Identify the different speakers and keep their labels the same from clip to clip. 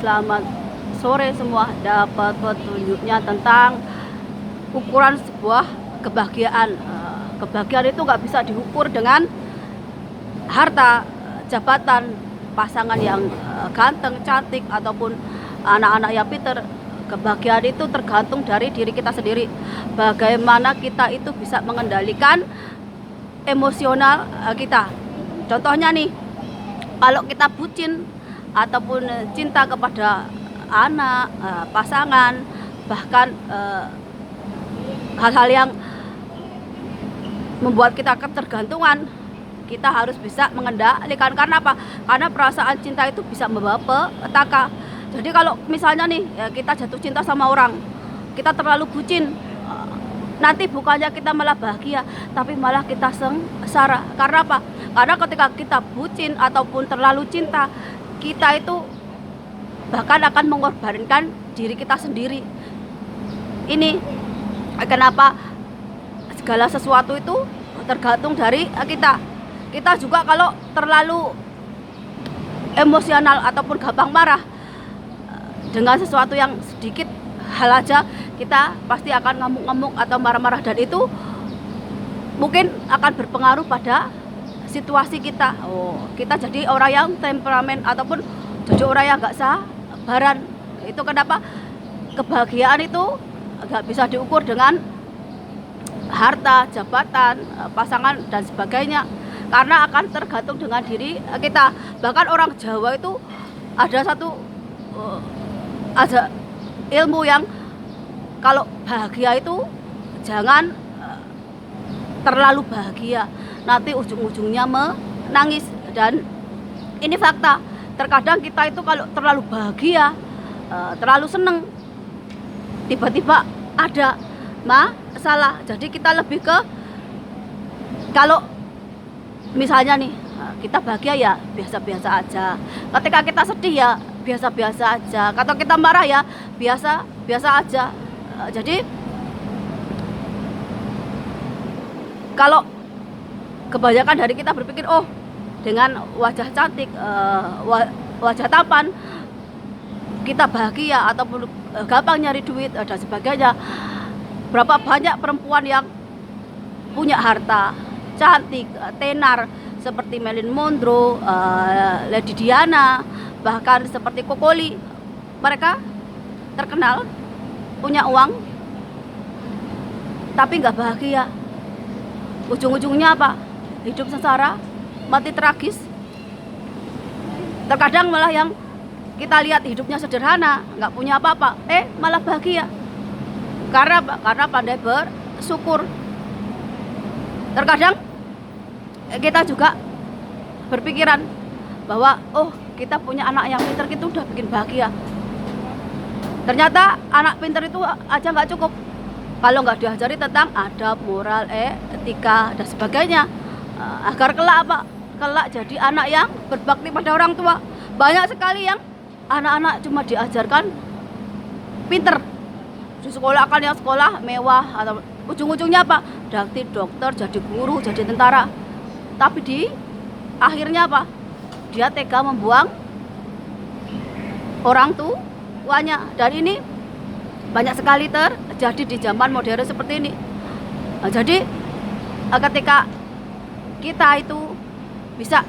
Speaker 1: selamat sore semua. Dapat petunjuknya tentang ukuran sebuah kebahagiaan. Kebahagiaan itu nggak bisa diukur dengan harta, jabatan, pasangan yang ganteng, cantik, ataupun anak-anak yang pinter. Kebahagiaan itu tergantung dari diri kita sendiri. Bagaimana kita itu bisa mengendalikan emosional kita. Contohnya nih, kalau kita bucin ataupun cinta kepada anak, pasangan, bahkan hal-hal yang membuat kita ketergantungan, kita harus bisa mengendalikan. Karena apa? Karena perasaan cinta itu bisa membawa petaka. Jadi kalau misalnya nih kita jatuh cinta sama orang, kita terlalu bucin, nanti bukannya kita malah bahagia, tapi malah kita sengsara. Karena apa? Karena ketika kita bucin ataupun terlalu cinta, kita itu bahkan akan mengorbankan diri kita sendiri. Ini kenapa segala sesuatu itu tergantung dari kita. Kita juga kalau terlalu emosional ataupun gampang marah dengan sesuatu yang sedikit hal aja, kita pasti akan ngamuk-ngamuk atau marah-marah, dan itu mungkin akan berpengaruh pada situasi kita. Kita jadi orang yang temperamen ataupun jadi orang yang gak sabaran. Itu kenapa kebahagiaan itu gak bisa diukur dengan harta, jabatan, pasangan dan sebagainya, karena akan tergantung dengan diri kita. Bahkan orang Jawa itu ada ilmu yang kalau bahagia itu jangan terlalu bahagia, nanti ujung-ujungnya menangis. Dan ini fakta, terkadang kita itu kalau terlalu bahagia, terlalu seneng, tiba-tiba ada masalah. Jadi kita lebih ke, kalau misalnya nih kita bahagia ya biasa-biasa aja, ketika kita sedih ya biasa-biasa aja, kalau kita marah ya biasa-biasa aja. Jadi kalau kebanyakan dari kita berpikir, oh dengan wajah cantik, wajah tampan kita bahagia ataupun gampang nyari duit dan sebagainya. Berapa banyak perempuan yang punya harta, cantik, tenar, seperti Marilyn Monroe, Lady Diana, bahkan seperti Kokoli. Mereka terkenal, punya uang, tapi nggak bahagia. Ujung-ujungnya apa? Hidup sengsara, mati tragis. Terkadang malah yang kita lihat hidupnya sederhana, nggak punya apa-apa, malah bahagia. Karena pandai bersyukur. Terkadang kita juga berpikiran bahwa kita punya anak yang pintar, itu udah bikin bahagia. Ternyata anak pintar itu aja nggak cukup kalau nggak diajari tentang adab, moral, etika dan sebagainya, agar kelak jadi anak yang berbakti pada orang tua. Banyak sekali yang anak-anak cuma diajarkan pintar, di sekolah kan yang sekolah mewah, atau ujung-ujungnya apa? Dokter, jadi guru, jadi tentara. Tapi di akhirnya apa? Dia tega membuang orang tuanya. Dan ini banyak sekali terjadi di zaman modern seperti ini. Jadi ketika kita itu bisa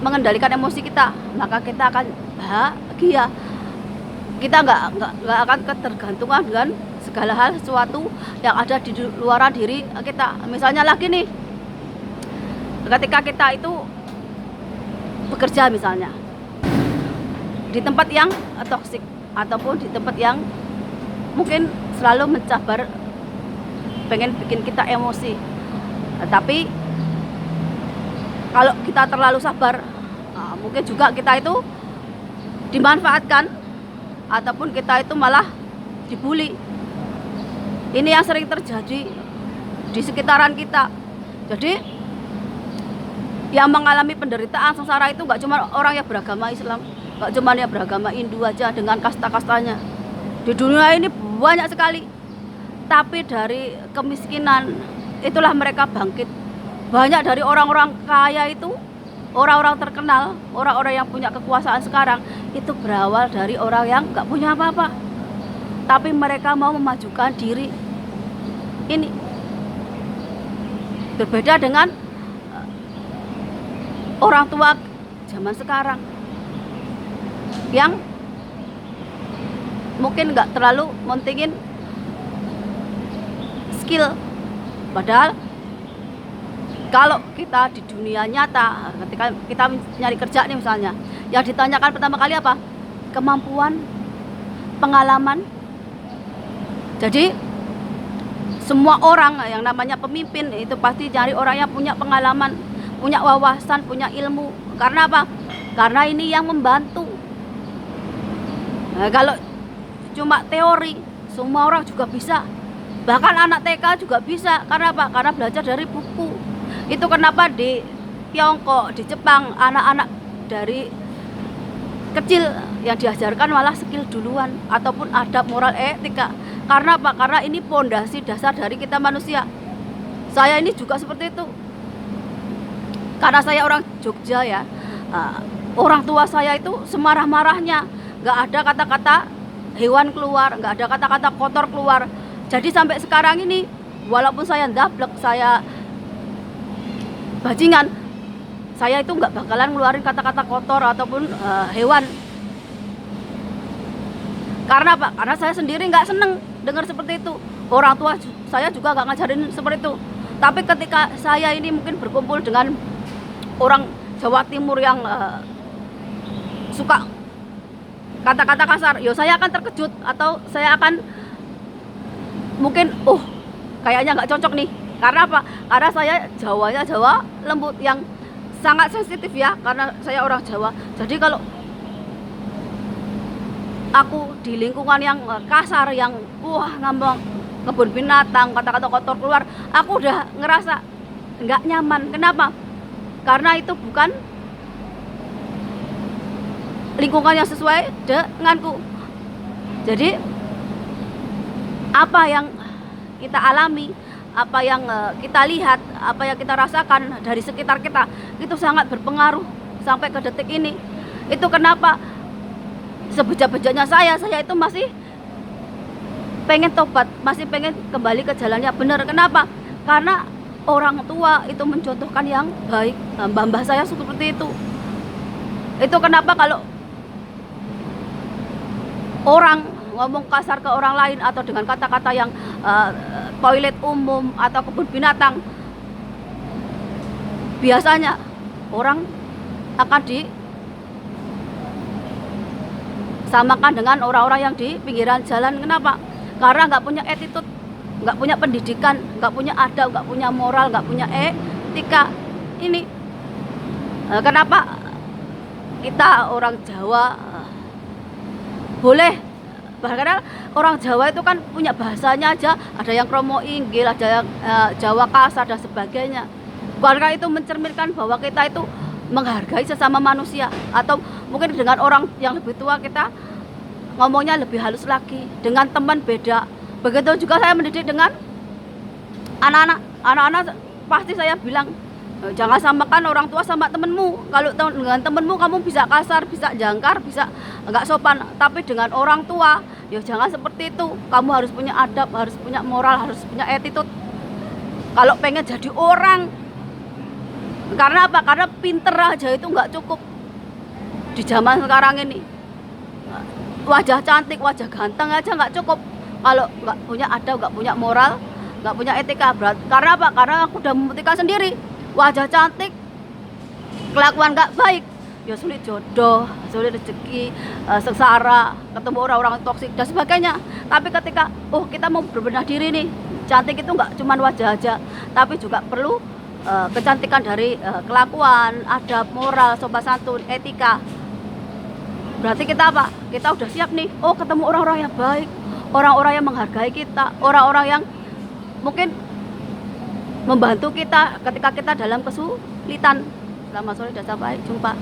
Speaker 1: mengendalikan emosi kita, maka kita akan bahagia. Kita nggak akan ketergantungan dengan segala hal sesuatu yang ada di luaran diri kita. Misalnya lagi nih, ketika kita itu bekerja misalnya di tempat yang toksik ataupun di tempat yang mungkin selalu mencabar, pengen bikin kita emosi, tapi kalau kita terlalu sabar, mungkin juga kita itu dimanfaatkan ataupun kita itu malah dibully. Ini yang sering terjadi di sekitaran kita. Jadi yang mengalami penderitaan sengsara itu gak cuma orang yang beragama Islam, gak cuma yang beragama Hindu aja dengan kasta-kastanya. Di dunia ini banyak sekali. Tapi dari kemiskinan itulah mereka bangkit. Banyak dari orang-orang kaya itu orang-orang terkenal, orang-orang yang punya kekuasaan sekarang itu berawal dari orang yang nggak punya apa-apa, tapi mereka mau memajukan diri. Ini berbeda dengan orang tua zaman sekarang yang mungkin nggak terlalu mentingin skill. Padahal kalau kita di dunia nyata, ketika kita nyari kerja nih misalnya, yang ditanyakan pertama kali apa? Kemampuan, pengalaman. Jadi semua orang yang namanya pemimpin itu pasti cari orang yang punya pengalaman, punya wawasan, punya ilmu. Karena apa? Karena ini yang membantu. Nah, kalau cuma teori, semua orang juga bisa. Bahkan anak TK juga bisa. Karena apa? Karena belajar dari buku. Itu kenapa di Tiongkok, di Jepang, anak-anak dari kecil yang diajarkan malah skill duluan, ataupun adab, moral, etika. Karena apa? Karena ini pondasi dasar dari kita manusia. Saya ini juga seperti itu. Karena saya orang Jogja ya, orang tua saya itu semarah-marahnya, nggak ada kata-kata hewan keluar, nggak ada kata-kata kotor keluar. Jadi sampai sekarang ini, walaupun saya ndablek, saya bajingan, saya itu nggak bakalan ngeluarin kata-kata kotor ataupun hewan. Karena apa? Karena saya sendiri nggak seneng dengar seperti itu. Orang tua saya juga nggak ngajarin seperti itu. Tapi ketika saya ini mungkin berkumpul dengan orang Jawa Timur yang suka kata-kata kasar, yo saya akan terkejut, atau saya akan mungkin kayaknya nggak cocok nih. Karena apa? Karena saya Jawanya Jawa lembut yang sangat sensitif ya, karena saya orang Jawa. Jadi kalau aku di lingkungan yang kasar, yang ngomong kebun binatang, kata-kata kotor keluar, aku udah ngerasa nggak nyaman. Kenapa? Karena itu bukan lingkungan yang sesuai denganku. Jadi apa yang kita alami, apa yang kita lihat, apa yang kita rasakan dari sekitar kita, itu sangat berpengaruh sampai ke detik ini. Itu kenapa sebejat-bejatnya saya itu masih pengen tobat, masih pengen kembali ke jalan yang benar. Kenapa? Karena orang tua itu mencontohkan yang baik. Mbah-mbah saya seperti itu. Itu kenapa kalau orang ngomong kasar ke orang lain, atau dengan kata-kata yang toilet umum atau kebun binatang, biasanya orang akan disamakan dengan orang-orang yang di pinggiran jalan. Kenapa? Karena nggak punya attitude, nggak punya pendidikan, nggak punya adab, nggak punya moral, nggak punya etika. Ini kenapa kita orang Jawa boleh, bahkan orang Jawa itu kan punya bahasanya aja, ada yang kromo inggil, ada yang Jawa kasar dan sebagainya. Karena itu mencerminkan bahwa kita itu menghargai sesama manusia. Atau mungkin dengan orang yang lebih tua kita ngomongnya lebih halus lagi, dengan teman beda. Begitu juga saya mendidik dengan anak-anak pasti saya bilang, jangan samakan orang tua sama temenmu. Kalau dengan temenmu kamu bisa kasar, bisa jangkar, bisa nggak sopan, tapi dengan orang tua ya jangan seperti itu. Kamu harus punya adab, harus punya moral, harus punya attitude kalau pengen jadi orang. Karena apa? Karena pinter aja itu nggak cukup di zaman sekarang ini. Wajah cantik, wajah ganteng aja nggak cukup kalau nggak punya adab, nggak punya moral, nggak punya etika. Karena apa? Karena aku udah membuktikan sendiri, wajah cantik, kelakuan nggak baik, ya sulit jodoh, sulit rezeki, sengsara, ketemu orang-orang toksik dan sebagainya. Tapi ketika kita mau berbenah diri nih, cantik itu nggak cuma wajah aja, tapi juga perlu kecantikan dari kelakuan, adab, moral, sopan santun, etika. Berarti kita apa? Kita udah siap nih. Ketemu orang-orang yang baik, orang-orang yang menghargai kita, orang-orang yang mungkin membantu kita ketika kita dalam kesulitan. Selamat sore dan sampai jumpa.